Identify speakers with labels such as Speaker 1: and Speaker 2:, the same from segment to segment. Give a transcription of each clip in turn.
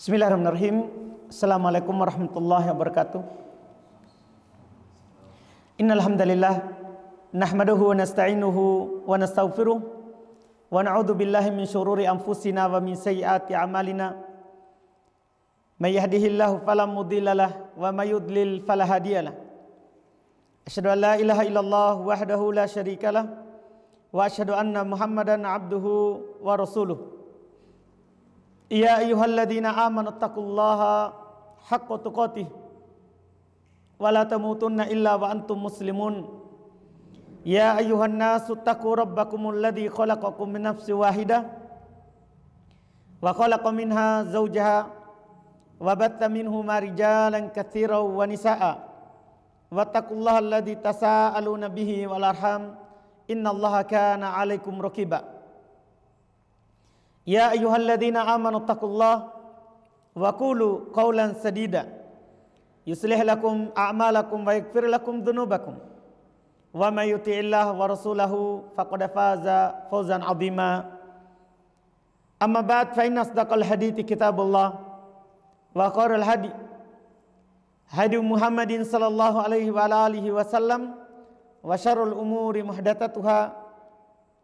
Speaker 1: Bismillahirrahmanirrahim. Assalamualaikum warahmatullahi wabarakatuh. Innal hamdalillah nahmaduhu wa nasta'inuhu wa nastaghfiruh wa na'udzu billahi min syururi anfusina wa min sayyiati a'malina. May yahdihillahu fala mudhillalah wa may yudlil fala hadiyalah. Asyhadu an la ilaha illallah wahdahu la syarikalah wa asyhadu anna Muhammadan abduhu wa rasuluh. Ya ayyuhalladzina amanu taqullaha haqqa tuqatih wa la tamutunna illa wa antum muslimun. Ya ayyuhan nasu taqu rabbakumul ladzi khalaqakum min nafsin wahidah wa khalaqa minha zawjaha wa batta minhuma rijalan katsiran wa nisaa'a wattaqullaha alladzi tasaaluna bihi wal arham innallaha kana 'alaikum raqiba. Ya ayyuhalladzina amanu taqullaha wa qulu qawlan sadida yuslih lakum a'malakum wa yaghfir lakum dhunubakum wa may yuti'illaha wa rasulahu faqad faza fawzan 'azima. Amma ba'd, fa inna asdaqal hadithi kitabullah wa khairal hadi Muhammadin sallallahu alaihi wa alihi wasallam wa syarrul umuri muhdatsatuha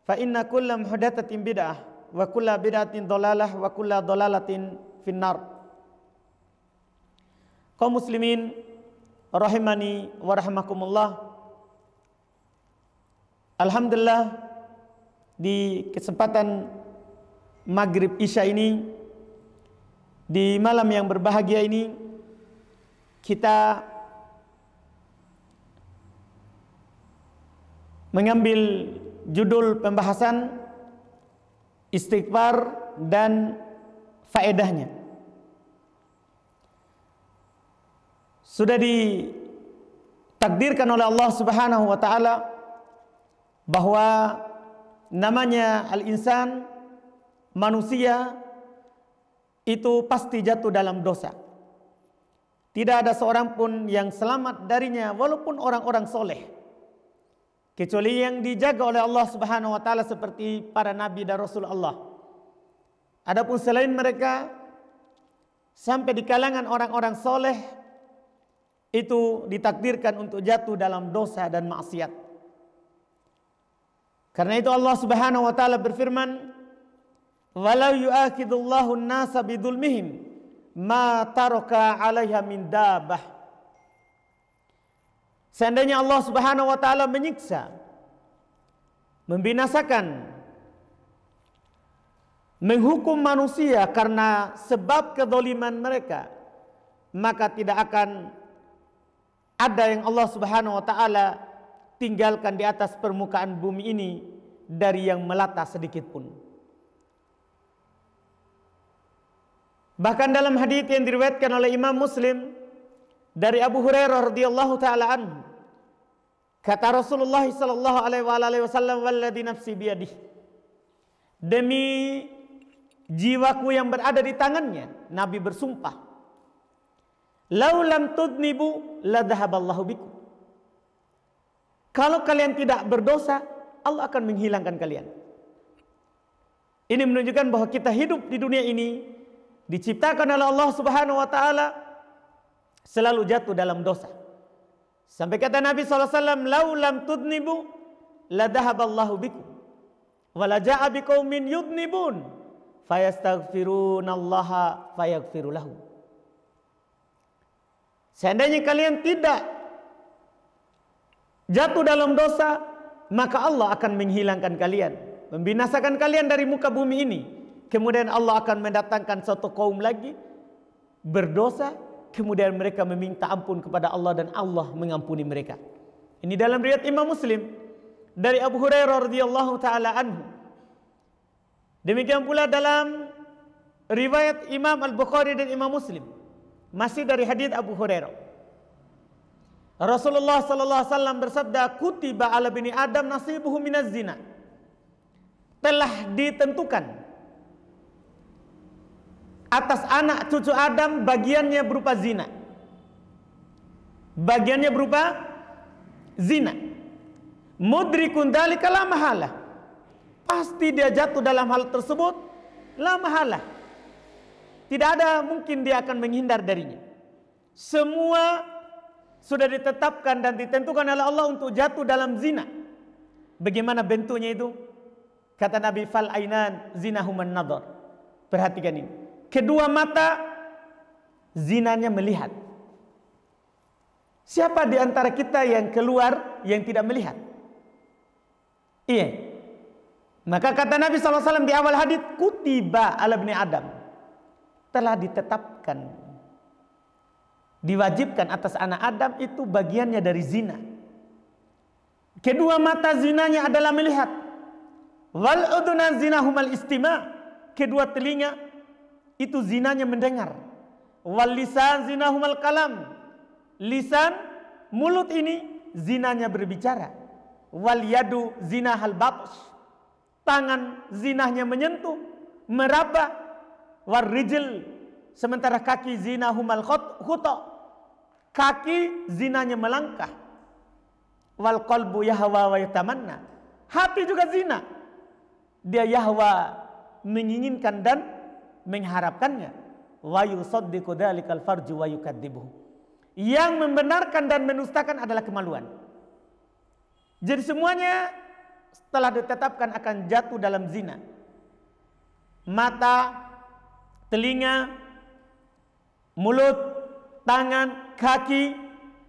Speaker 1: fa inna kulla muhdatsatin bid'ah wa kulla bid'atin dhalalah wa kulla dhalalatin finnar. Kaum muslimin rahimani wa rahimakumullah. Alhamdulillah, di kesempatan maghrib isya ini, di malam yang berbahagia ini, kita mengambil judul pembahasan istighfar dan faedahnya. Sudah ditakdirkan oleh Allah Subhanahu wa taala bahwa namanya al-insan, manusia, itu pasti jatuh dalam dosa. Tidak ada seorang pun yang selamat darinya walaupun orang-orang soleh, kecuali yang dijaga oleh Allah Subhanahu wa taala seperti para nabi dan rasul Allah. Adapun selain mereka, sampai di kalangan orang-orang soleh itu ditakdirkan untuk jatuh dalam dosa dan maksiat. Karena itu Allah Subhanahu wa taala berfirman, "Walau yu'akhidullahu an-nasa bidzulmihim ma taraka 'alaiha min dabbah." Seandainya Allah Subhanahu wa taala menyiksa, membinasakan, menghukum manusia karena sebab kezaliman mereka, maka tidak akan ada yang Allah Subhanahu wa taala tinggalkan di atas permukaan bumi ini dari yang melata sedikit pun. Bahkan dalam hadits yang diriwayatkan oleh Imam Muslim dari Abu Hurairah radhiyallahu taala anhu, kata Rasulullah sallallahu alaihi wasallam, "Walladzi nafsi biyadihi," demi jiwaku yang berada di tangannya, Nabi bersumpah, "Lau lam tudnibu la dhahaballahu bikum." Kalau kalian tidak berdosa, Allah akan menghilangkan kalian. Ini menunjukkan bahwa kita hidup di dunia ini diciptakan oleh Allah Subhanahu wa taala selalu jatuh dalam dosa. Sampai kata Nabi SAW, "Lau lam tudnibu la dhahaballahu bikum wa la ja'a biqaumin yudnibun fayastaghfirunallaha fayaghfiru lahum." Seandainya kalian tidak jatuh dalam dosa, maka Allah akan menghilangkan kalian, membinasakan kalian dari muka bumi ini. Kemudian Allah akan mendatangkan satu kaum lagi berdosa, kemudian mereka meminta ampun kepada Allah dan Allah mengampuni mereka. Ini dalam riwayat Imam Muslim dari Abu Hurairah radhiyallahu taala anhu. Demikian pula dalam riwayat Imam Al-Bukhari dan Imam Muslim, masih dari hadits Abu Hurairah. Rasulullah sallallahu alaihi wasallam bersabda, "Kutiba ala bani Adam nasibuhu minaz zina." Telah ditentukan atas anak cucu Adam bagiannya berupa zina. Bagiannya berupa zina. Mudrikun dzalika la mahala. Pasti dia jatuh dalam hal tersebut la mahala. Tidak ada mungkin dia akan menghindar darinya. Semua sudah ditetapkan dan ditentukan oleh Allah untuk jatuh dalam zina. Bagaimana bentuknya itu? Kata Nabi, fal ainan zinahuman nadhar. Perhatikan ini. Kedua mata zinanya melihat. Siapa di antara kita yang keluar yang tidak melihat? Iya. Maka kata Nabi SAW di awal hadis, kutiba ala ibni Adam. Telah ditetapkan, diwajibkan atas anak Adam itu bagiannya dari zina. Kedua mata zinanya adalah melihat. Wal udhunan zinahumal istima. Kedua telinga itu zinanya mendengar. Wal lisan zinahumal kalam. Lisan, mulut ini zinanya berbicara. Wal yadu zinahal batsh. Tangan zinahnya menyentuh, meraba. War rijl, sementara kaki zinahumal khuta. Kaki zinanya melangkah. Wal qalbu yahwa wa yatamanna. Hati juga zina. Dia yahwa, menginginkan dan mengharapkannya. Wa yusaddiqu dzalikal farju wa yukadzibuhu. Yang membenarkan dan mendustakan adalah kemaluan. Jadi semuanya setelah ditetapkan akan jatuh dalam zina. Mata, telinga, mulut, tangan, kaki,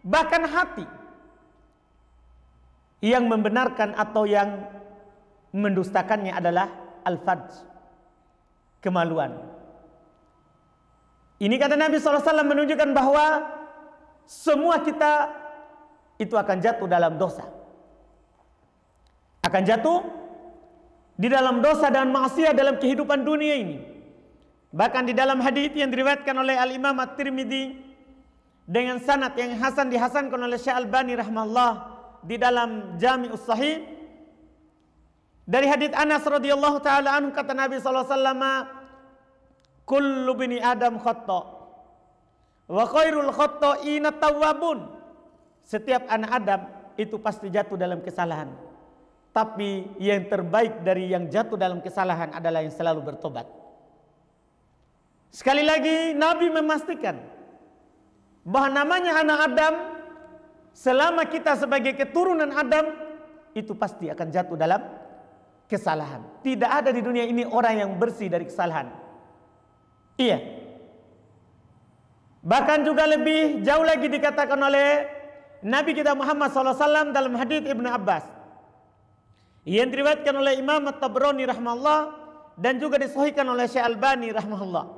Speaker 1: bahkan hati. Yang membenarkan atau yang mendustakannya adalah al-farj, kemaluan. Ini kata Nabi SAW menunjukkan bahwa semua kita itu akan jatuh dalam dosa. Akan jatuh di dalam dosa dan maksiat dalam kehidupan dunia ini. Bahkan di dalam hadis yang diriwayatkan oleh Al-Imam At-Tirmidzi dengan sanad yang hasan dihasankan oleh Syekh Albani rahimahullah di dalam Jami'us Sahih, dari hadits Anas radhiyallahu taala anhu, kata Nabi sallallahu alaihi wasallam, kullu bani Adam khata wa khairul khata'ina tawwabun. Setiap anak Adam itu pasti jatuh dalam kesalahan, tapi yang terbaik dari yang jatuh dalam kesalahan adalah yang selalu bertobat. Sekali lagi Nabi memastikan bahwa namanya anak Adam, selama kita sebagai keturunan Adam, itu pasti akan jatuh dalam kesalahan. Tidak ada di dunia ini orang yang bersih dari kesalahan. Iya. Bahkan juga lebih jauh lagi dikatakan oleh Nabi kita Muhammad SAW dalam hadits Ibnu Abbas yang diriwayatkan oleh Imam At-Tabrani rahimahullah dan juga disahihkan oleh Syekh Albani rahimahullah.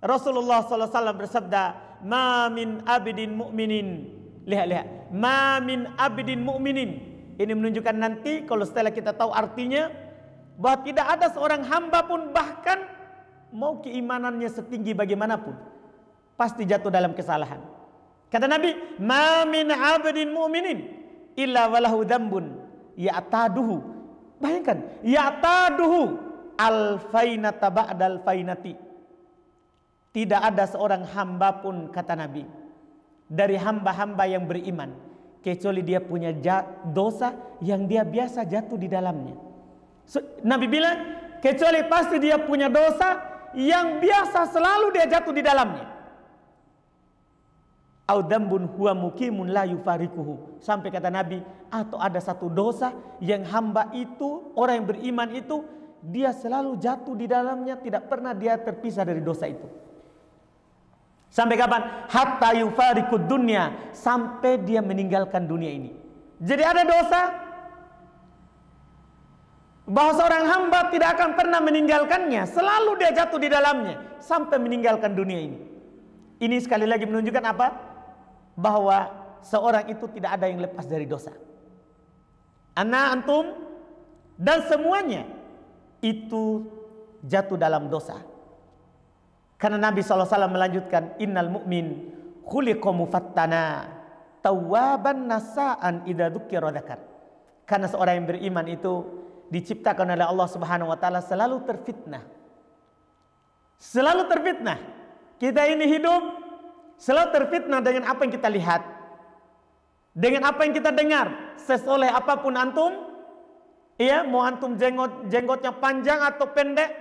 Speaker 1: Rasulullah SAW bersabda, "Ma min abidin mu'minin." Lihat, "Ma min abidin mu'minin." Ini menunjukkan nanti kalau setelah kita tahu artinya bahwa tidak ada seorang hamba pun, bahkan mau keimanannya setinggi bagaimanapun, pasti jatuh dalam kesalahan. Kata Nabi, "Ma min abidin mu'minin illa walahu dzambun ya'taduhu." Bayangkan, ya'taduhu alfainata ba'dal fainati. Tidak ada seorang hamba pun, kata Nabi, dari hamba-hamba yang beriman, kecuali dia punya dosa yang dia biasa jatuh di dalamnya. Nabi bilang, kecuali pasti dia punya dosa yang biasa selalu dia jatuh di dalamnya. Au dzambun huwa muqimun la yufarikuhu. Sampai kata Nabi, atau ada satu dosa yang hamba itu, orang yang beriman itu, dia selalu jatuh di dalamnya, tidak pernah dia terpisah dari dosa itu. Sampai kapan? Hatta yufarikud dunya, sampai dia meninggalkan dunia ini. Jadi ada dosa bahwa seorang hamba tidak akan pernah meninggalkannya, selalu dia jatuh di dalamnya sampai meninggalkan dunia ini. Ini sekali lagi menunjukkan apa? Bahwa seorang itu tidak ada yang lepas dari dosa. Ana, antum dan semuanya itu jatuh dalam dosa. Karena Nabi SAW melanjutkan, innal mu'min khuliqa mufattana tawwaban nasa'an idza dzukira dzakar. Karena seorang yang beriman itu diciptakan oleh Allah Subhanahu wa taala selalu terfitnah. Selalu terfitnah. Kita ini hidup selalu terfitnah dengan apa yang kita lihat, dengan apa yang kita dengar. Sesoleh apapun antum, iya, mau antum jenggotnya panjang atau pendek,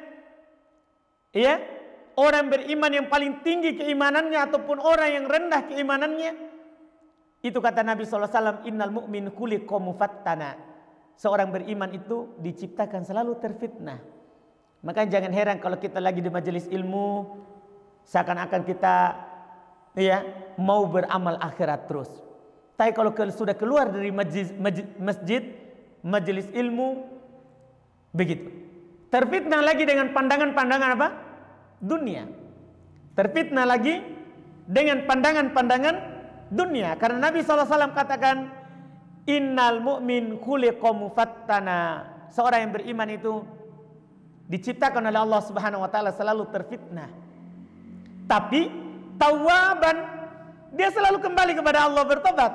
Speaker 1: iya, orang beriman yang paling tinggi keimanannya ataupun orang yang rendah keimanannya. Itu kata Nabi SAW, innal mu'min khuliqa mufattana. Seorang beriman itu diciptakan selalu terfitnah. Maka jangan heran kalau kita lagi di majelis ilmu, seakan-akan kita mau beramal akhirat terus. Tapi kalau sudah keluar dari majelis ilmu, begitu. Terfitnah lagi dengan pandangan-pandangan apa? Dunia. Terfitnah lagi dengan pandangan-pandangan dunia. Karena Nabi SAW katakan, innal mu'min khuliqa mufattana. Seorang yang beriman itu diciptakan oleh Allah Subhanahu wa taala selalu terfitnah. Tapi tawwaban, dia selalu kembali kepada Allah bertobat.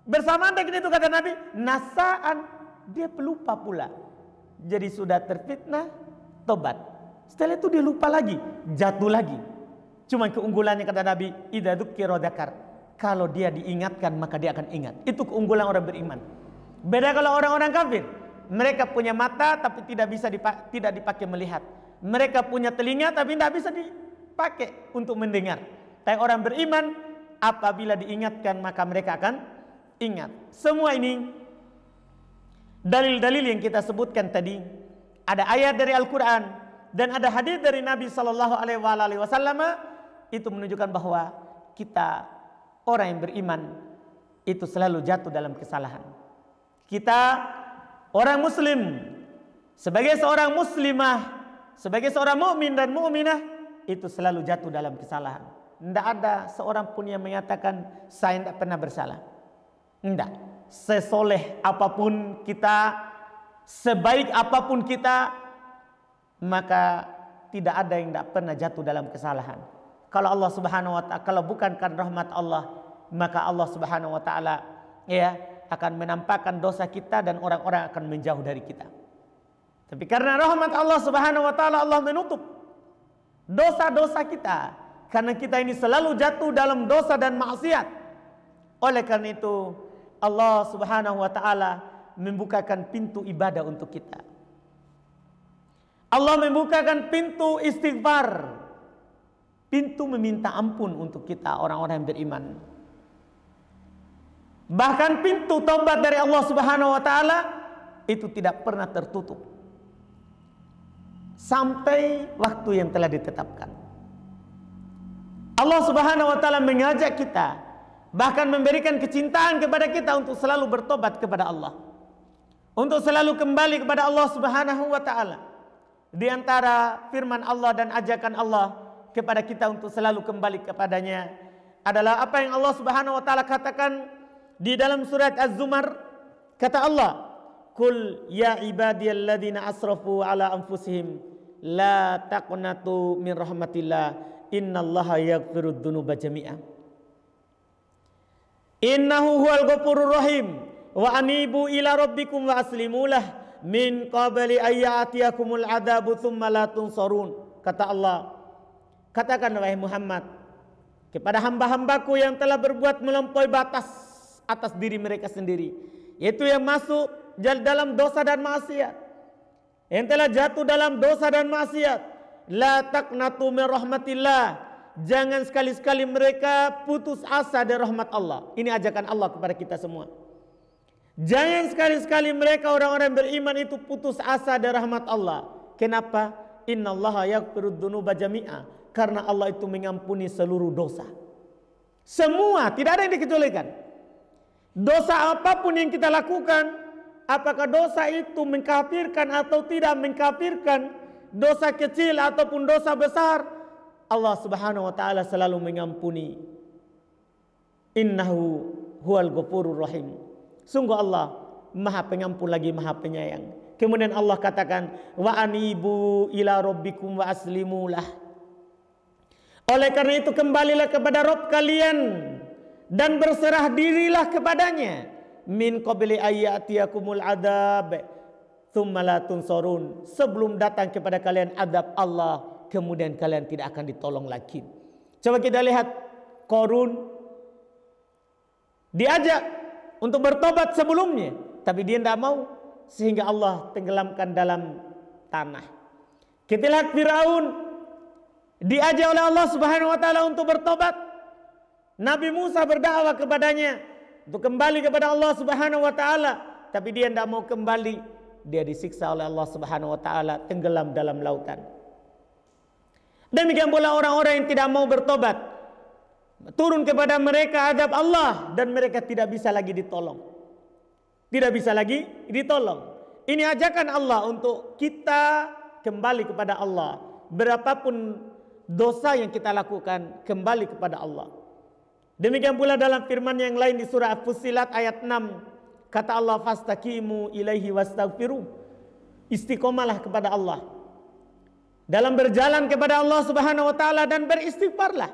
Speaker 1: Bersamaan dengan itu kata Nabi, nasaan, dia pelupa pula. Jadi sudah terfitnah, tobat. Setelah itu dia lupa lagi, jatuh lagi. Cuma keunggulannya kata Nabi, idza dzukira dzakar. Kalau dia diingatkan maka dia akan ingat. Itu keunggulan orang beriman. Beda kalau orang-orang kafir. Mereka punya mata tapi tidak dipakai melihat. Mereka punya telinga tapi tidak bisa dipakai untuk mendengar. Tapi orang beriman apabila diingatkan maka mereka akan ingat. Semua ini dalil-dalil yang kita sebutkan tadi, ada ayat dari Al-Quran dan ada hadis dari Nabi Sallallahu Alaihi Wasallam, itu menunjukkan bahwa kita orang yang beriman itu selalu jatuh dalam kesalahan. Kita orang Muslim sebagai seorang Muslimah, sebagai seorang mukmin dan mukminah itu selalu jatuh dalam kesalahan. Tidak ada seorang pun yang mengatakan saya tidak pernah bersalah. Tidak. Sesoleh apapun kita, sebaik apapun kita, maka tidak ada yang tidak pernah jatuh dalam kesalahan. Kalau Allah Subhanahu wa taala, kalau bukan karena rahmat Allah, maka Allah Subhanahu wa taala akan menampakkan dosa kita dan orang-orang akan menjauh dari kita. Tapi karena rahmat Allah Subhanahu wa taala, Allah menutup dosa-dosa kita. Karena kita ini selalu jatuh dalam dosa dan maksiat. Oleh karena itu Allah Subhanahu wa taala membukakan pintu ibadah untuk kita. Allah membukakan pintu istighfar, pintu meminta ampun untuk kita orang-orang yang beriman. Bahkan pintu taubat dari Allah Subhanahu wa taala itu tidak pernah tertutup sampai waktu yang telah ditetapkan. Allah Subhanahu wa taala mengajak kita, bahkan memberikan kecintaan kepada kita untuk selalu bertobat kepada Allah, untuk selalu kembali kepada Allah Subhanahu wa taala. Di antara firman Allah dan ajakan Allah kepada kita untuk selalu kembali kepadanya adalah apa yang Allah Subhanahu wa taala katakan di dalam surat Az-Zumar. Kata Allah, "Qul ya ibadiyalladzina asrafu ala anfusihim la taqnatu min rahmatillah innallaha yaghfirud dzunuba jami'a. Innahu huwal ghafurur rahim wa anibu ila rabbikum wa aslimulah min qabli ayyatiyakumul adabu thumma la tunsarun." Kata Allah, katakan wahai Muhammad kepada hamba-hambaku yang telah berbuat melampaui batas atas diri mereka sendiri, yaitu yang masuk dalam dosa dan maksiat, yang telah jatuh dalam dosa dan maksiat, la taqnatu min rahmatillah, jangan sekali-sekali mereka putus asa dari rahmat Allah. Ini ajakan Allah kepada kita semua. Jangan sekali-sekali mereka orang-orang beriman itu putus asa dari rahmat Allah. Kenapa? Innallaha yaghfirud dzunuba jami'a, karena Allah itu mengampuni seluruh dosa. Semua, tidak ada yang dikecualikan. Dosa apapun yang kita lakukan, apakah dosa itu mengkafirkan atau tidak mengkafirkan, dosa kecil ataupun dosa besar, Allah Subhanahu wa taala selalu mengampuni. Innahu huwal ghafurur rahim. Sungguh Allah Maha Pengampun lagi Maha Penyayang. Kemudian Allah katakan, wa anibu ila rabbikum wa aslimulah. Oleh karena itu kembalilah kepada Rabb kalian dan berserah dirilah kepadanya. Min qabli ayyatiyakumul adab tsumma la tunsarun. Sebelum datang kepada kalian adab Allah, kemudian kalian tidak akan ditolong lagi. Coba kita lihat Qarun diajak untuk bertobat sebelumnya, tapi dia tidak mau, sehingga Allah tenggelamkan dalam tanah. Kita lihat Firaun diajak oleh Allah Subhanahu wa taala untuk bertobat. Nabi Musa berdakwah kepadanya untuk kembali kepada Allah Subhanahu wa taala, tapi dia tidak mau kembali. Dia disiksa oleh Allah Subhanahu wa taala, tenggelam dalam lautan. Demikian pula orang-orang yang tidak mau bertobat, turun kepada mereka azab Allah dan mereka tidak bisa lagi ditolong. Tidak bisa lagi ditolong. Ini ajakan Allah untuk kita kembali kepada Allah. Berapapun dosa yang kita lakukan, kembali kepada Allah. Demikian pula dalam firman yang lain di surah Fussilat ayat 6, kata Allah, fastaqimu ilaihi wastaghfiru. Istiqomalah kepada Allah dalam berjalan kepada Allah Subhanahu wa taala dan beristighfarlah.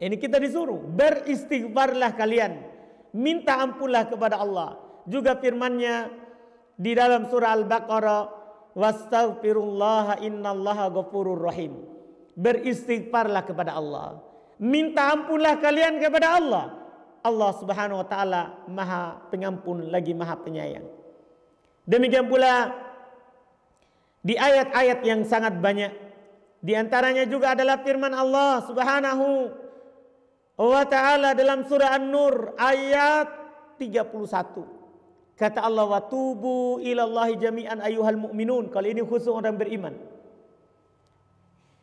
Speaker 1: Ini kita disuruh, beristighfarlah kalian, minta ampunlah kepada Allah. Juga firman-Nya di dalam surah Al-Baqarah, wastaghfirullaha innallaha ghafurur rahim. Beristighfarlah kepada Allah, minta ampunlah kalian kepada Allah. Allah Subhanahu wa taala Maha Pengampun lagi Maha Penyayang. Demikian pula di ayat-ayat yang sangat banyak, di antaranya juga adalah firman Allah Subhanahu wa taala dalam surah An-Nur ayat 31. Kata Allah, wa tubu ilallahi jami'an ayyuhal mu'minun. Kalau ini khusus orang beriman.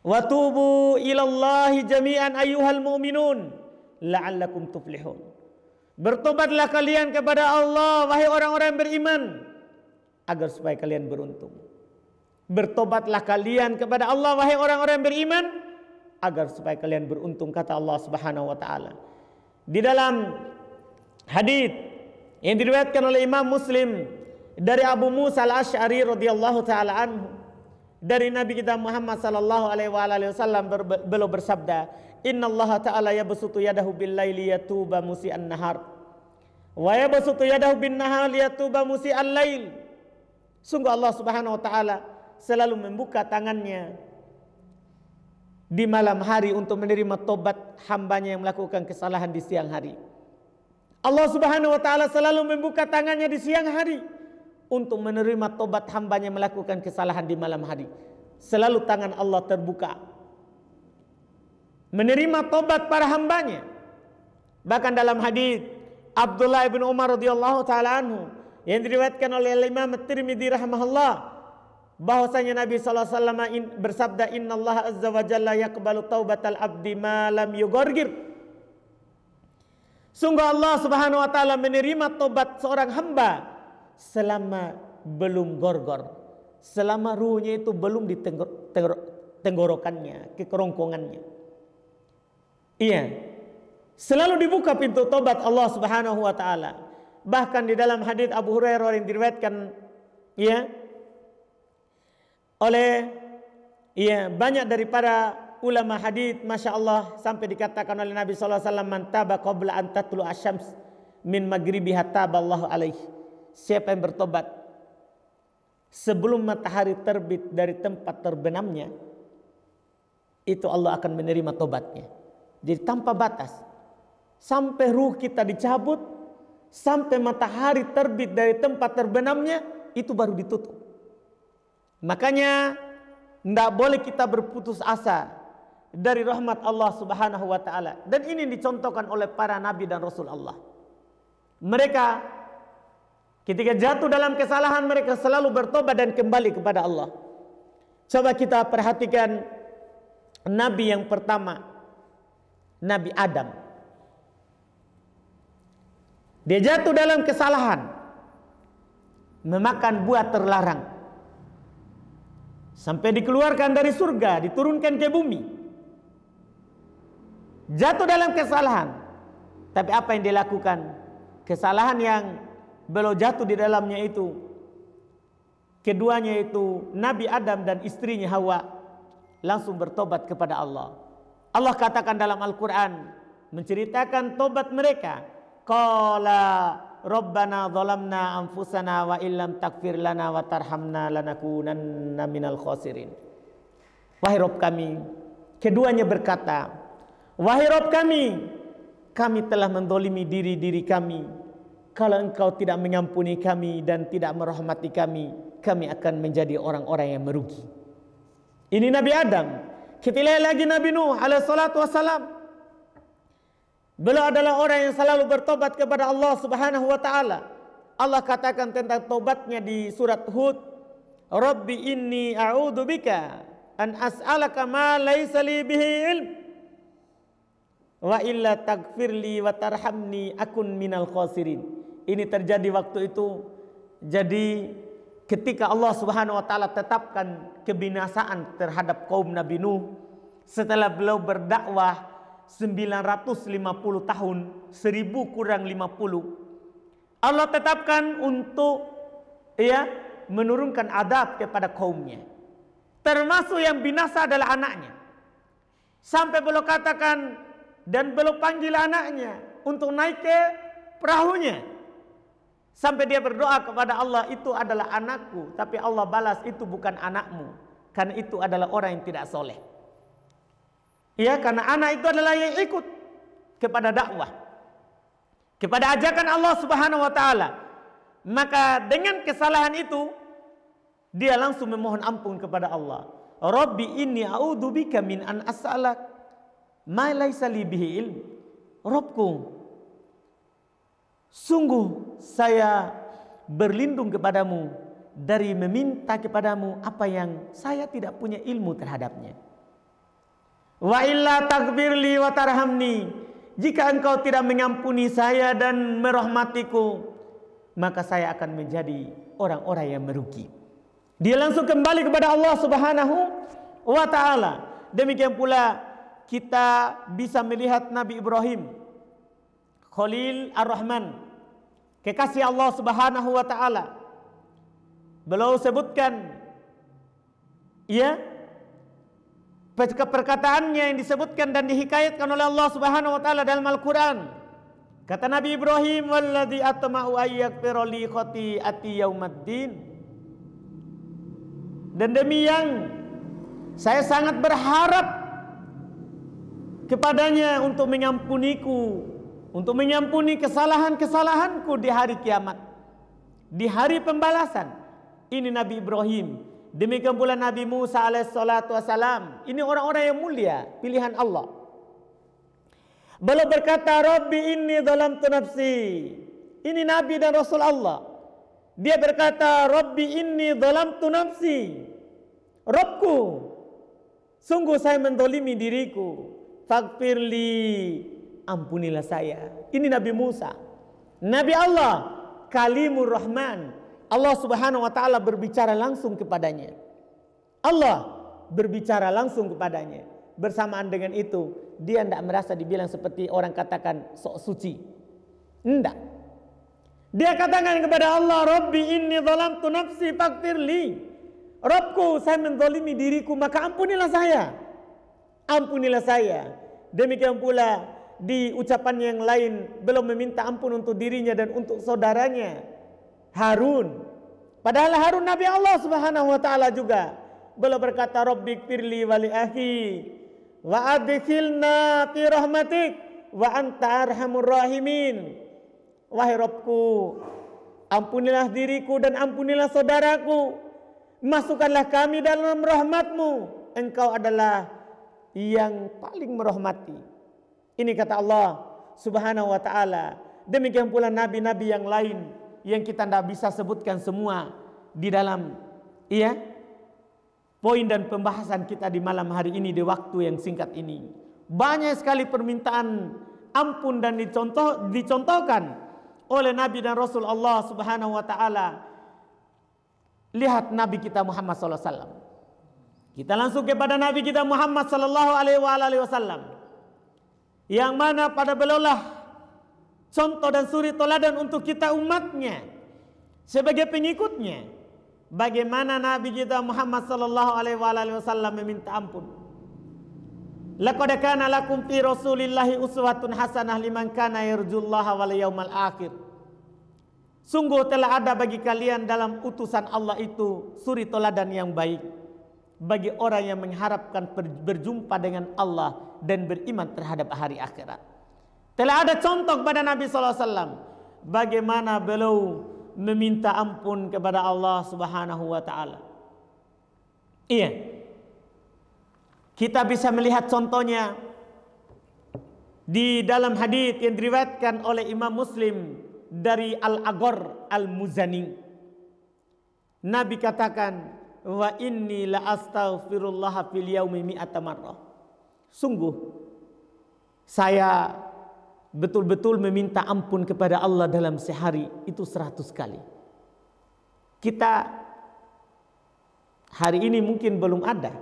Speaker 1: Wa tubu ilallahi jami'an ayyuhal mu'minun la'allakum tuflihun. Bertobatlah kalian kepada Allah wahai orang-orang beriman agar supaya kalian beruntung. Bertobatlah kalian kepada Allah wahai orang-orang beriman agar supaya kalian beruntung, kata Allah Subhanahu wa taala. Di dalam hadits yang diriwayatkan oleh Imam Muslim dari Abu Musa Al-Asy'ari radhiyallahu taala anhu, dari Nabi kita Muhammad sallallahu alaihi wasallam beliau bersabda, innallaha ta'ala yabsutu yadahu bil laili yatuba musi'an nahar wa yabsutu yadahu bin nahar yatuba musi'al lail. Sungguh Allah Subhanahu wa taala selalu membuka tangannya di malam hari untuk menerima tobat hambanya yang melakukan kesalahan di siang hari. Allah Subhanahu wa taala selalu membuka tangannya di siang hari untuk menerima tobat hambanya yang melakukan kesalahan di malam hari. Selalu tangan Allah terbuka menerima tobat para hambanya. Bahkan dalam hadis Abdullah bin Umar radhiyallahu taala anhu yang diriwayatkan oleh Imam At-Tirmidzi rahimahullah, bahwasanya Nabi sallallahu alaihi wasallam bersabda, innallaha azza wa jalla yaqbalu taubatal abdi ma lam yughargir. Sungguh Allah Subhanahu wa taala menerima tobat seorang hamba selama belum gorgor, selama ruhnya itu belum di tenggorokannya, ke kerongkongannya. Iya, selalu dibuka pintu tobat Allah Subhanahu wa taala. Bahkan di dalam hadits Abu Hurairah yang diriwayatkan oleh banyak daripada ulama hadits, masya Allah, sampai dikatakan oleh Nabi sallallahu alaihi wasallam, man taba qabla an tatlu asyams min maghribiha taballahu alaihi. Siapa yang bertobat sebelum matahari terbit dari tempat terbenamnya, itu Allah akan menerima tobatnya. Jadi tanpa batas, sampai ruh kita dicabut, sampai matahari terbit dari tempat terbenamnya, itu baru ditutup. Makanya tidak boleh kita berputus asa dari rahmat Allah Subhanahu wa taala. Dan ini dicontohkan oleh para nabi dan rasul Allah. Mereka ketika jatuh dalam kesalahan, mereka selalu bertobat dan kembali kepada Allah. Coba kita perhatikan nabi yang pertama, Nabi Adam. Dia jatuh dalam kesalahan, memakan buah terlarang, sampai dikeluarkan dari surga, diturunkan ke bumi. Jatuh dalam kesalahan, tapi apa yang dilakukan? Kesalahan yang beliau jatuh di dalamnya itu, keduanya itu Nabi Adam dan istrinya Hawa langsung bertobat kepada Allah. Allah katakan dalam Al-Quran menceritakan tobat mereka. Qala Rabbana zalamna anfusana wa illam takfir lana wa tarhamna lanakunanna minal khasirin. Wahai Rabb kami, keduanya berkata, wahai Rabb kami telah mendolimi diri kami. Kalau engkau tidak mengampuni kami dan tidak merahmati kami, kami akan menjadi orang-orang yang merugi. Ini Nabi Adam. Kita lihat lagi Nabi Nuh alaihi salatu wassalam. Beliau adalah orang yang selalu bertobat kepada Allah Subhanahu wa taala. Allah katakan tentang tobatnya di surat Hud, "Rabbi inni a'udzubika an as'alaka ma laisa li bihi ilm wa illa taghfirli wa tarhamni akun minal khasirin." Ini terjadi waktu itu. Jadi ketika Allah Subhanahu wa taala tetapkan kebinasaan terhadap kaum Nabi Nuh setelah beliau berdakwah 950 tahun, 1000 kurang 50. Allah tetapkan untuk menurunkan adab kepada kaumnya. Termasuk yang binasa adalah anaknya. Sampai beliau katakan dan beliau panggil anaknya untuk naik ke perahunya. Sampai dia berdoa kepada Allah, itu adalah anakku, tapi Allah balas itu bukan anakmu, karena itu adalah orang yang tidak soleh. Ya, karena anak itu adalah yang ikut kepada dakwah, kepada ajakan Allah Subhanahu wa taala. Maka dengan kesalahan itu dia langsung memohon ampun kepada Allah. Rabbi inni a'udzubika min an as'alak ma laisa li bihi ilm. Rabbku, sungguh saya berlindung kepadamu dari meminta kepadamu apa yang saya tidak punya ilmu terhadapnya. Wa illa taghfirli wa tarhamni. Jika engkau tidak mengampuni saya dan merahmatiku, maka saya akan menjadi orang-orang yang merugi. Dia langsung kembali kepada Allah Subhanahu wa taala. Demikian pula kita bisa melihat Nabi Ibrahim, Khalil Ar-Rahman, kekasih Allah Subhanahu wa taala. Beliau sebutkan perkataannya yang disebutkan dan dihikayatkan oleh Allah Subhanahu wa taala dalam Al-Qur'an. Kata Nabi Ibrahim, "Walladzi atma'u ayyaghfira li khati'ati yaumaddin." Dan demi yang saya sangat berharap kepadanya untuk mengampuniku, untuk mengampuni kesalahan-kesalahanku di hari kiamat, di hari pembalasan. Ini Nabi Ibrahim. Demikian pula Nabi Musa alaihissalatu wassalam. Ini orang-orang yang mulia, pilihan Allah. Beliau berkata, Rabbi inni dhalamtu nafsi. Ini Nabi dan Rasul Allah. Dia berkata, Rabbi inni dhalamtu nafsi. Rabbku, sungguh saya mendolimi diriku. Faghfirli, ampunilah saya. Ini Nabi Musa, Nabi Allah, Kalimur Rahman. Allah Subhanahu wa taala berbicara langsung kepadanya. Allah berbicara langsung kepadanya. Bersamaan dengan itu, dia tidak merasa dibilang seperti orang katakan sok suci. Tidak. Dia katakan kepada Allah, Rabbi inni dhalamtu nafsi faghfirli. Rabbku, saya menzalimi diriku, maka ampunilah saya. Ampunilah saya. Demikian pula di ucapan yang lain, belum meminta ampun untuk dirinya dan untuk saudaranya Harun. Padahal Harun Nabi Allah Subhanahu wa taala juga. Beliau berkata, Rabbighfirli wa li akhi wa adkhilna fi rahmatik wa anta arhamur rahimin. Wahai Rabbku, ampunilah diriku dan ampunilah saudaraku. Masukkanlah kami dalam rahmatmu. Engkau adalah yang paling merahmati. Ini kata Allah Subhanahu wa taala. Demikian pula nabi-nabi yang lain yang kita tidak bisa sebutkan semua di dalam poin dan pembahasan kita di malam hari ini, di waktu yang singkat ini. Banyak sekali permintaan ampun dan dicontohkan oleh Nabi dan Rasul Allah Subhanahu wa taala. Lihat Nabi kita Muhammad sallallahu alaihi wasallam. Kita langsung kepada Nabi kita Muhammad sallallahu alaihi wasallam, yang mana pada belaulah contoh dan suri teladan untuk kita umatnya sebagai pengikutnya. Bagaimana Nabi kita Muhammad sallallahu alaihi wasallam meminta ampun. Laqad kana lakum fi Rasulillahi uswatun hasanah liman kana yarjullaha wal yaumal akhir. Sungguh telah ada bagi kalian dalam utusan Allah itu suri teladan yang baik bagi orang yang mengharapkan berjumpa dengan Allah dan beriman terhadap hari akhirat. Telah ada contoh pada Nabi sallallahu alaihi wasallam bagaimana beliau meminta ampun kepada Allah Subhanahu wa taala. Iya. Kita bisa melihat contohnya di dalam hadits yang diriwayatkan oleh Imam Muslim dari Al-Aghar Al-Muzani. Nabi katakan, wa inni la astaghfirullah fil yaumi mi'ata marrah. Sungguh saya betul-betul meminta ampun kepada Allah dalam sehari itu 100 kali. Kita hari ini mungkin belum ada.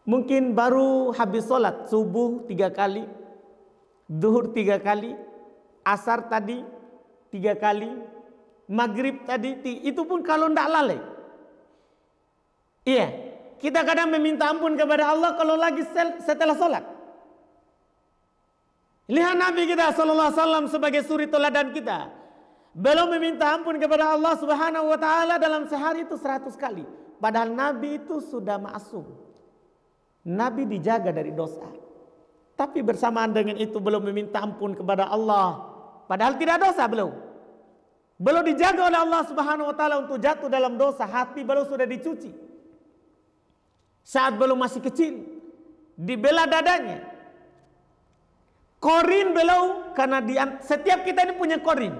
Speaker 1: Mungkin baru habis sholat subuh 3 kali, zuhur 3 kali, asar tadi 3 kali, maghrib tadi, itu pun kalau tidak lalai. Iya, kita kadang meminta ampun kepada Allah kalau lagi setelah sholat. Lihat Nabi kita sallallahu alaihi wasallam sebagai suri teladan kita. Belum meminta ampun kepada Allah Subhanahu wa taala dalam sehari itu 100 kali. Padahal Nabi itu sudah ma'asum. Nabi dijaga dari dosa. Tapi bersamaan dengan itu belum meminta ampun kepada Allah. Padahal tidak dosa belum. Belum dijaga oleh Allah Subhanahu wa taala untuk jatuh dalam dosa, hati belum sudah dicuci. Saat belum masih kecil, dibela dadanya. Korin belum, karena setiap kita ini punya korin.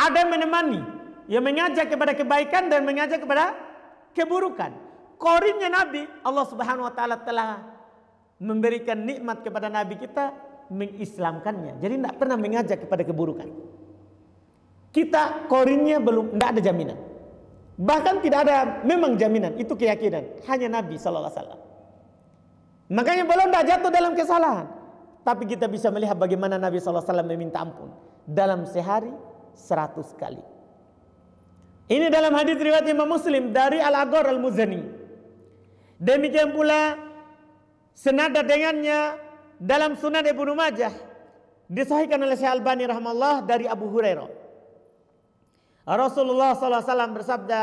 Speaker 1: Ada yang menemani, yang mengajak kepada kebaikan dan mengajak kepada keburukan. Korinnya Nabi, Allah Subhanahu wa taala telah memberikan nikmat kepada Nabi kita, mengislamkannya. Jadi tidak pernah mengajak kepada keburukan. Kita korinnya belum, tidak ada jaminan. Bahkan tidak ada memang jaminan, itu keyakinan. Hanya Nabi sallallahu alaihi wasallam. Makanya belum tidak jatuh dalam kesalahan. Tapi kita bisa melihat bagaimana Nabi sallallahu alaihi wasallam meminta ampun dalam sehari 100 kali. Ini dalam hadis riwayat Imam Muslim dari Al-Aghar Al-Muzani. Demikian pula senada dengannya dalam Sunan Ibnu Majah disahihkan oleh Syekh Albani rahimahullah dari Abu Hurairah. Rasulullah sallallahu alaihi wasallam bersabda,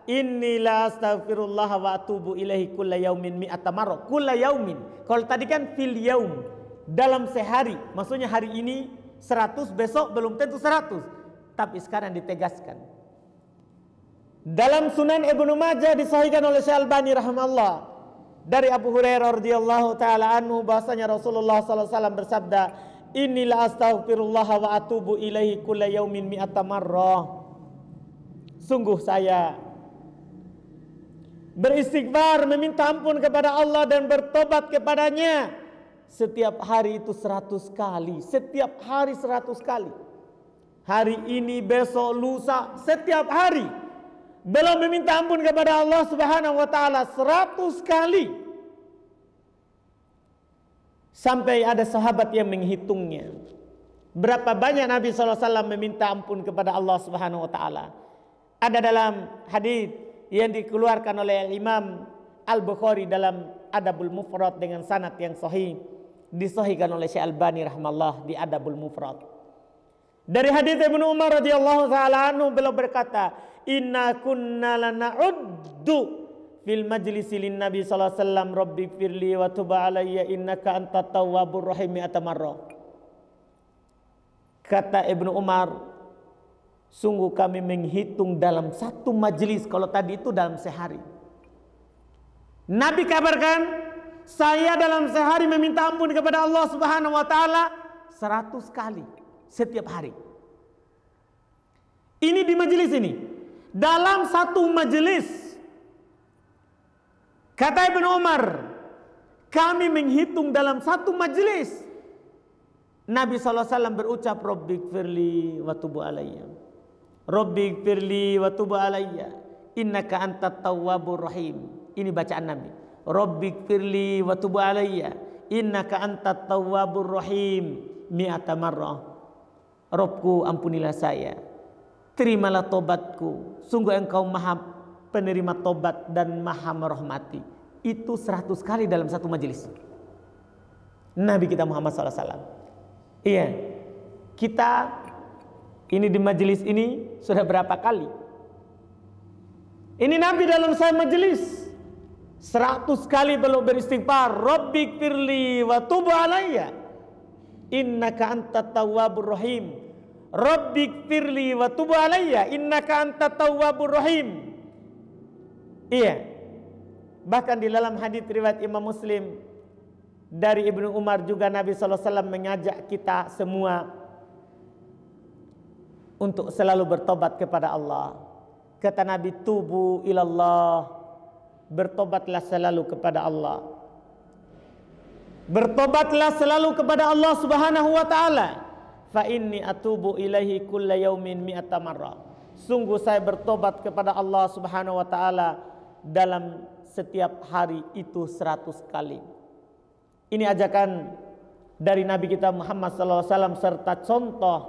Speaker 1: "Inni la astaghfirullah wa atubu ilaihi kulla yaumin mi'ata marrah." Kulla yaumin. Kalau tadi kan fil yaum, dalam sehari. Maksudnya hari ini 100, besok belum tentu 100. Tapi sekarang ditegaskan. Dalam Sunan Ibnu Majah disahihkan oleh Syekh Albani rahimahullah dari Abu Hurairah radhiyallahu taala anhu bahwasanya Rasulullah sallallahu alaihi wasallam bersabda, "Inni la astaghfirullah wa atubu ilaihi kulla yaumin mi'ata marrah." Sungguh saya beristighfar, meminta ampun kepada Allah dan bertobat kepadanya setiap hari itu 100 kali. Setiap hari 100 kali. Hari ini, besok, lusa, setiap hari. Belum meminta ampun kepada Allah Subhanahu wa taala 100 kali. Sampai ada sahabat yang menghitungnya. Berapa banyak Nabi sallallahu alaihi wasallam meminta ampun kepada Allah Subhanahu wa taala. Ada dalam hadis yang dikeluarkan oleh Imam Al-Bukhari dalam Adabul Mufrad dengan sanad yang sahih, disahihkan oleh Syekh Albani rahimahullah di Adabul Mufrad. Dari hadis Ibnu Umar radhiyallahu taala anhu beliau berkata, "Inna kunna lana'uddu fil majlisi lin Nabi sallallahu alaihi wasallam rabbi firli wa tub alayya innaka antat tawwabur rahim mi'ata marrah." Kata Ibnu Umar, sungguh kami menghitung dalam satu majelis, kalau tadi itu dalam sehari. Nabi kabarkan, saya dalam sehari meminta ampun kepada Allah Subhanahu wa taala 100 kali setiap hari. Ini di majelis ini. Dalam satu majelis, kata Ibnu Umar, kami menghitung dalam satu majelis. Nabi SAW berucap, Rabbighfirli wa tub alayya. Rabbighfirli wa tub alayya. Innaka antat tawwabur rahim. Ini bacaan Nabi. Rabbighfirli wa tub alayya. Innaka antat tawwabur rahim. Mi'ata marrah. Robku, ampunilah saya. Terimalah tobatku. Sungguh engkau maha penerima tobat dan maha merahmati. Itu 100 kali dalam satu majelis. Nabi kita Muhammad SAW. Iya, kita ini di majelis ini sudah berapa kali? Ini Nabi dalam saya majelis 100 kali belum beristighfar. Rabbighfirli wa tub alayya. Innaka antat tawwabur rahim. Rabbighfirli wa tub alayya. Innaka antat tawwabur rahim. Iya. Bahkan di dalam hadis riwayat Imam Muslim dari Ibnu Umar juga Nabi SAW mengajak kita semua untuk selalu bertobat kepada Allah. Kata Nabi, tubu ilallah, bertobatlah selalu kepada Allah. Bertobatlah selalu kepada Allah Subhanahu wa taala. Fa inni atubu ilaihi kulla yaumin mi'ata marrah. Sungguh saya bertobat kepada Allah Subhanahu wa taala dalam setiap hari itu 100 kali. Ini ajakan dari Nabi kita Muhammad SAW serta contoh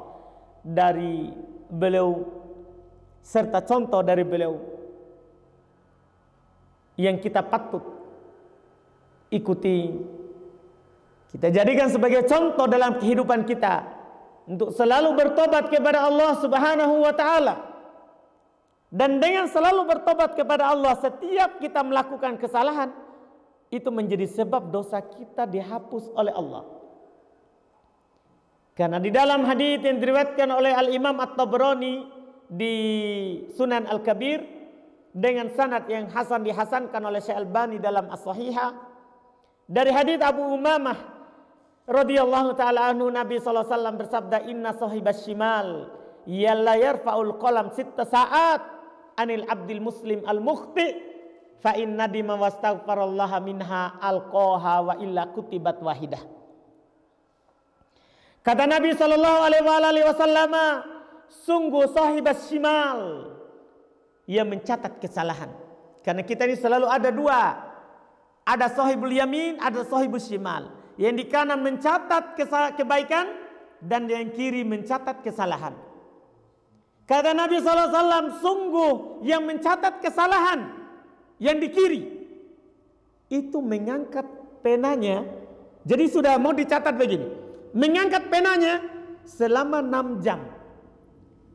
Speaker 1: dari beliau yang kita patut ikuti, kita jadikan sebagai contoh dalam kehidupan kita untuk selalu bertobat kepada Allah Subhanahu wa taala. Dan dengan selalu bertobat kepada Allah, setiap kita melakukan kesalahan, itu menjadi sebab dosa kita dihapus oleh Allah. Karena di dalam hadis yang diriwayatkan oleh Al-Imam At-Tabrani di Sunan Al-Kabir dengan sanad yang hasan dihasankan oleh Syekh Albani dalam As-Sahihah, dari hadis Abu Umamah radhiyallahu taala anhu, Nabi sallallahu alaihi wasallam bersabda, inna sahibas shimal yalla yarfa'ul qalam 6 saat anil abdil muslim al mukhti fa inna nadima wastaghfarallaha minha alqaha wa illa kutibat wahidah. Kata Nabi sallallahu alaihi wasallam, sungguh sahibas shimal, ia mencatat kesalahan. Karena kita ini selalu ada dua, ada sahibul yamin, ada sahibul shimal. Yang di kanan mencatat kebaikan dan yang kiri mencatat kesalahan. Kata Nabi SAW, sungguh yang mencatat kesalahan yang di kiri itu mengangkat penanya. Jadi sudah mau dicatat begini, mengangkat penanya selama 6 jam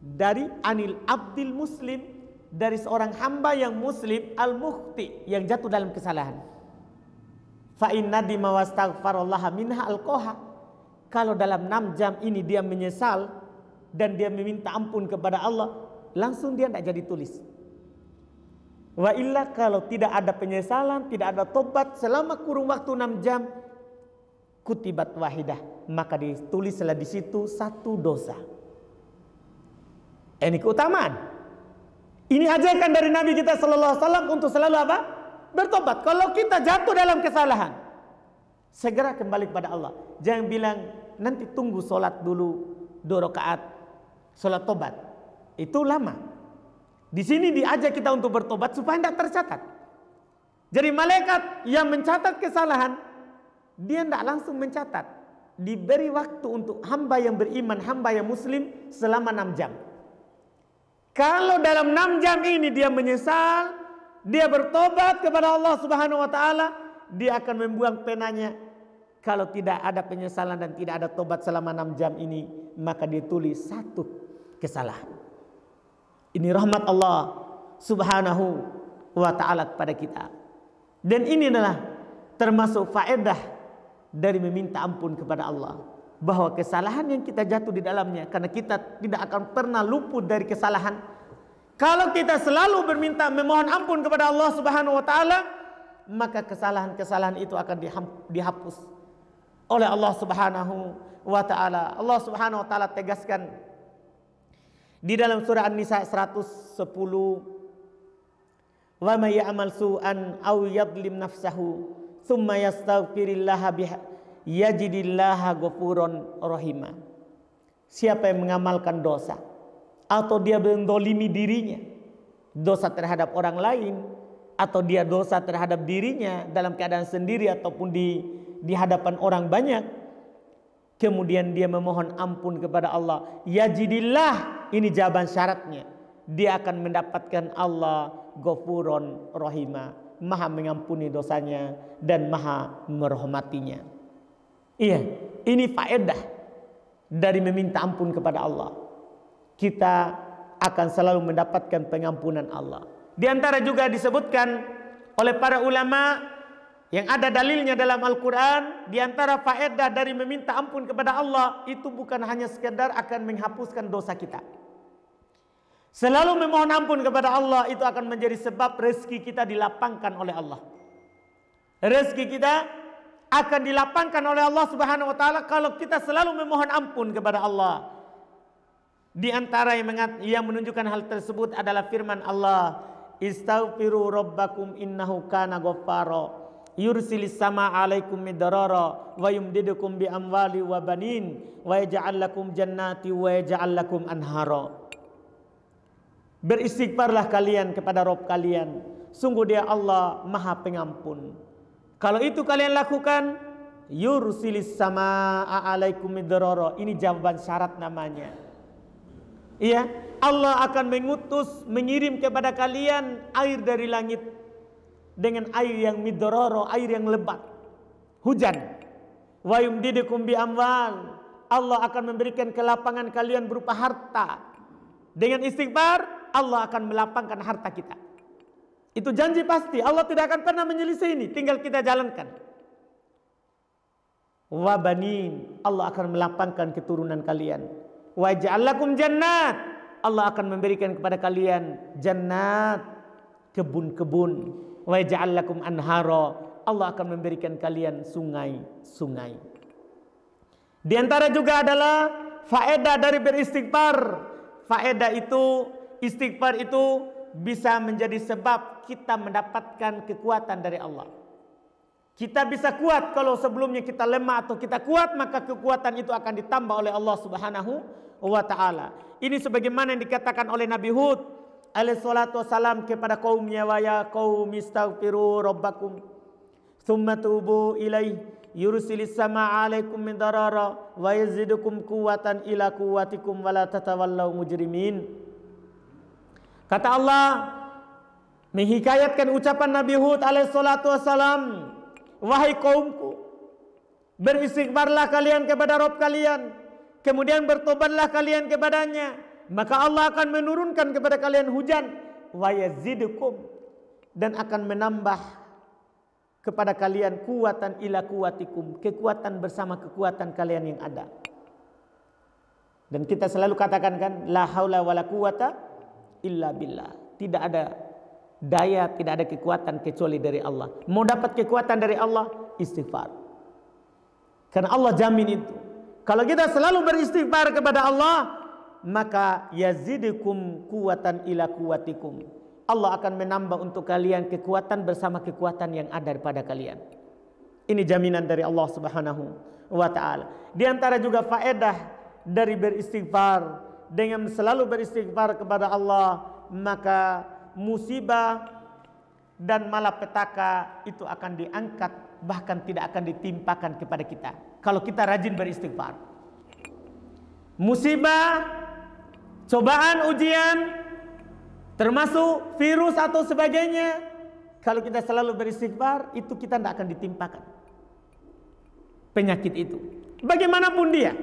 Speaker 1: dari anil abdil muslim, dari seorang hamba yang muslim al-mukhti, yang jatuh dalam kesalahan. Fa inna nadima wastaghfarallaha minha alqaha. Kalau dalam 6 jam ini dia menyesal dan dia meminta ampun kepada Allah, langsung dia tidak jadi tulis. Wa illa, kalau tidak ada penyesalan, tidak ada tobat selama kurun waktu 6 jam, kutibat wahidah, maka ditulislah di situ 1 dosa. Ini keutamaan. Ini ajakan dari Nabi kita sallallahu alaihi wasallam untuk selalu apa? Bertobat. Kalau kita jatuh dalam kesalahan, segera kembali kepada Allah. Jangan bilang nanti tunggu sholat dulu 2 rakaat, sholat tobat. Itu lama. Di sini diajak kita untuk bertobat supaya tidak tercatat. Jadi malaikat yang mencatat kesalahan, dia tidak langsung mencatat. Diberi waktu untuk hamba yang beriman, hamba yang muslim selama 6 jam. Kalau dalam 6 jam ini dia menyesal, dia bertobat kepada Allah Subhanahu wa taala, dia akan membuang penanya. Kalau tidak ada penyesalan dan tidak ada tobat selama 6 jam ini, maka ditulis 1 kesalahan. Ini rahmat Allah Subhanahu wa taala kepada kita. Dan ini adalah termasuk faedah dari meminta ampun kepada Allah, bahwa kesalahan yang kita jatuh di dalamnya, karena kita tidak akan pernah luput dari kesalahan. Kalau kita selalu memohon ampun kepada Allah Subhanahu wa taala, maka kesalahan-kesalahan itu akan dihapus oleh Allah Subhanahu wa taala. Allah Subhanahu wa taala tegaskan di dalam surah An-Nisa 110, wa may ya'mal su'an aw yadlim nafsahu tsumma yastaghfirillaha yajidillaha ghafurun rahima. Siapa yang mengamalkan dosa atau dia mendolimi dirinya, dosa terhadap orang lain, atau dia dosa terhadap dirinya dalam keadaan sendiri ataupun di hadapan orang banyak, kemudian dia memohon ampun kepada Allah, yajidillah, ini jawaban syaratnya, dia akan mendapatkan Allah ghafurun rahima, maha mengampuni dosanya dan maha merahmatinya. Iya, ini faedah dari meminta ampun kepada Allah. Kita akan selalu mendapatkan pengampunan Allah. Di antara juga disebutkan oleh para ulama yang ada dalilnya dalam Al-Quran, di antara faedah dari meminta ampun kepada Allah itu bukan hanya sekedar akan menghapuskan dosa kita. Selalu memohon ampun kepada Allah itu akan menjadi sebab rezeki kita dilapangkan oleh Allah. Rezeki kita akan dilapangkan oleh Allah Subhanahu wa taala kalau kita selalu memohon ampun kepada Allah. Di antara yang menunjukkan hal tersebut adalah firman Allah, "Istaghfiru rabbakum innahu kana ghaffara yursilis sama 'alaikum midrara wa yumdidukum bi amwali wa banin wa yaj'al lakum jannati wa yaj'al lakum anhara." Beristighfarlah kalian kepada Rabb kalian, sungguh Dia Allah Maha Pengampun. Kalau itu kalian lakukan, yursilis sama 'alaikum midrara. Ini jawaban syarat namanya. Iya, Allah akan mengirim kepada kalian air dari langit dengan air yang midrara, air yang lebat, hujan. Wa yumdidukum bi amwal. Allah akan memberikan kelapangan kalian berupa harta. Dengan istighfar, Allah akan melapangkan harta kita. Itu janji pasti. Allah tidak akan pernah menyelisih ini, tinggal kita jalankan. Wa banin, Allah akan melapangkan keturunan kalian. Wa ja'alakum jannat, Allah akan memberikan kepada kalian jannat, kebun-kebun. Wa ja'alakum anhara, Allah akan memberikan kalian sungai-sungai. Di antara juga adalah faedah dari beristighfar. Faedah itu, istighfar itu bisa menjadi sebab kita mendapatkan kekuatan dari Allah. Kita bisa kuat kalau sebelumnya kita lemah atau kita kuat, maka kekuatan itu akan ditambah oleh Allah Subhanahu wa ta'ala. Ini sebagaimana yang dikatakan oleh Nabi Hud alaihi salatu wassalam kepada kaumnya, wa ya qaumi astaghfiru rabbakum tsumma tubu ilaihi yursilis samaa 'alaikum midrara wa yazidukum quwwatan ila quwwatikum wa la tatawallaw mujrimin. Kata Allah menghikayatkan ucapan Nabi Hud alaihi salatu wassalam, wahai kaumku, beristighfarlah kalian kepada Rabb kalian, kemudian bertobatlah kalian kepadanya, maka Allah akan menurunkan kepada kalian hujan, wa yazidukum, dan akan menambah kepada kalian kuwatan ila kuwatikum, kekuatan bersama kekuatan kalian yang ada. Dan kita selalu katakan kan, la haula wala quwata illa billah. Tidak ada daya, tidak ada kekuatan kecuali dari Allah. Mau dapat kekuatan dari Allah, istighfar. Karena Allah jamin itu. Kalau kita selalu beristighfar kepada Allah, maka yazidukum quwwatan ila quwwatikum. Allah akan menambah untuk kalian kekuatan bersama kekuatan yang ada pada kalian. Ini jaminan dari Allah Subhanahu wa ta'ala. Di antara juga faedah dari beristighfar, dengan selalu beristighfar kepada Allah, maka musibah dan malapetaka itu akan diangkat, bahkan tidak akan ditimpakan kepada kita kalau kita rajin beristighfar. Musibah, cobaan, ujian, termasuk virus atau sebagainya, kalau kita selalu beristighfar, itu kita tidak akan ditimpakan penyakit itu, bagaimanapun dia.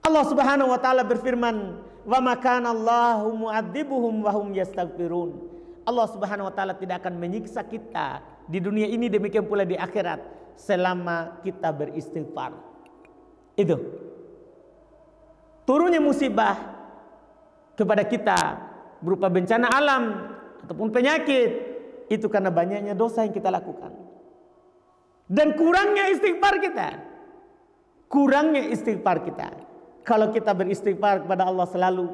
Speaker 1: Allah Subhanahu wa ta'ala berfirman, wa ma kana Allahu mu'adzibuhum wa hum yastaghfirun. Allah Subhanahu wa ta'ala tidak akan menyiksa kita di dunia ini, demikian pula di akhirat, selama kita beristighfar. Itu turunnya musibah kepada kita berupa bencana alam ataupun penyakit, itu karena banyaknya dosa yang kita lakukan dan kurangnya istighfar kita. Kalau kita beristighfar kepada Allah selalu,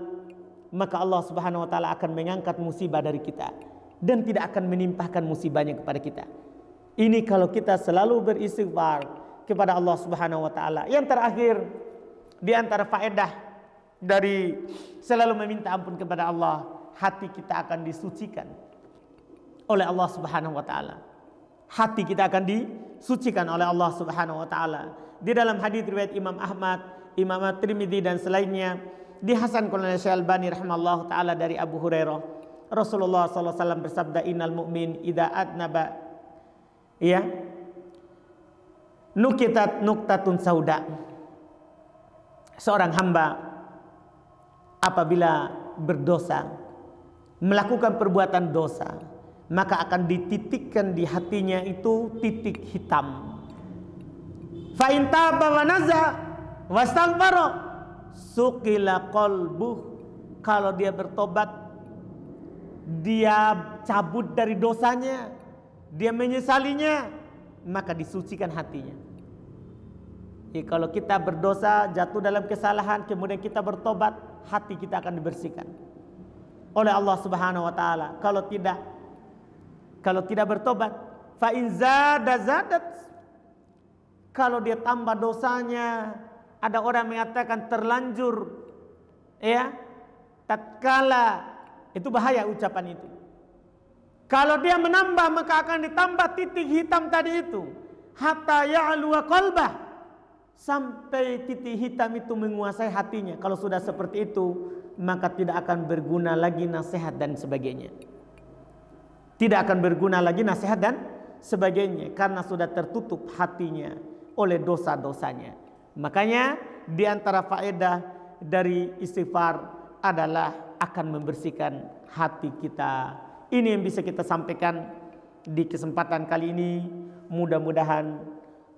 Speaker 1: maka Allah Subhanahu wa ta'ala akan mengangkat musibah dari kita dan tidak akan menimpahkan musibahnya kepada kita. Ini kalau kita selalu beristighfar kepada Allah Subhanahu wa ta'ala. Yang terakhir, di antara faedah dari selalu meminta ampun kepada Allah, hati kita akan disucikan oleh Allah Subhanahu wa ta'ala. Hati kita akan disucikan oleh Allah Subhanahu wa ta'ala. Di dalam hadis riwayat Imam Ahmad, Imam At-Tirmidzi dan selainnya, dihasankan oleh Syekh Albani rahimallahu taala dari Abu Hurairah, Rasulullah sallallahu alaihi wasallam bersabda, innal mu'min idza adnaba nukitat nuktatun sauda. Seorang hamba apabila berdosa, melakukan perbuatan dosa, maka akan dititikkan di hatinya itu titik hitam. Fa in taba wa naza wastaghfara suqila qalbuh. Kalau dia bertobat, dia cabut dari dosanya, dia menyesalinya, maka disucikan hatinya. Jadi kalau kita berdosa, jatuh dalam kesalahan, kemudian kita bertobat, hati kita akan dibersihkan oleh Allah Subhanahu wa taala. Kalau tidak bertobat, fa in zadat. Kalau dia tambah dosanya, ada orang mengatakan terlanjur, ya, tatkala, itu bahaya ucapan itu. Kalau dia menambah, maka akan ditambah titik hitam tadi itu, hatta ya'lu qalbah, sampai titik hitam itu menguasai hatinya. Kalau sudah seperti itu, maka tidak akan berguna lagi nasihat dan sebagainya. Tidak akan berguna lagi nasihat dan sebagainya, karena sudah tertutup hatinya oleh dosa-dosanya. Makanya di antara faedah dari istighfar adalah akan membersihkan hati kita. Ini yang bisa kita sampaikan di kesempatan kali ini. Mudah-mudahan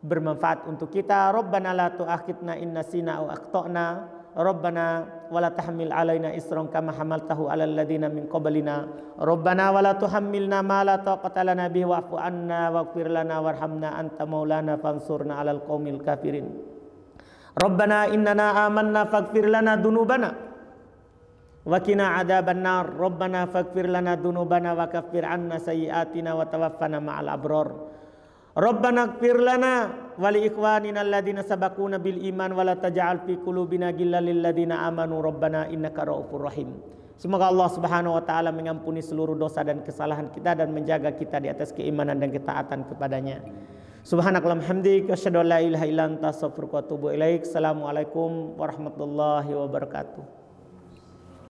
Speaker 1: bermanfaat untuk kita. Rabbana la tu'akhidna in nasina aw akhtana. Rabbana wala tahmil alaina isran kama hamaltahu alal ladzina min qablina. Rabbana wala tuhammilna ma la taqata lana bihi wa'fu anna waghfir lana warhamna anta maulana fansurna alal qaumil kafirin. Rabbana innana amanna faghfir lana dzunubana wa qina adzabannar. Rabbana faghfir lana dzunubana wa kaffir 'anna sayyi'atina wa tawaffana ma'al abrar. Rabbana ighfir lana wa li ikhwanina alladziina sabaquna bil iman wa la taj'al fi qulubina ghillan lil ladziina amanu rabbana innaka ra'ufur rahim. Semoga Allah Subhanahu wa taala mengampuni seluruh dosa dan kesalahan kita dan menjaga kita di atas keimanan dan ketaatan kepadanya. Subhanakallahumma hamdika asyhadu an la ilaha illa anta astaghfiruka wa atubu ilaik. Assalamualaikum warahmatullahi wabarakatuh.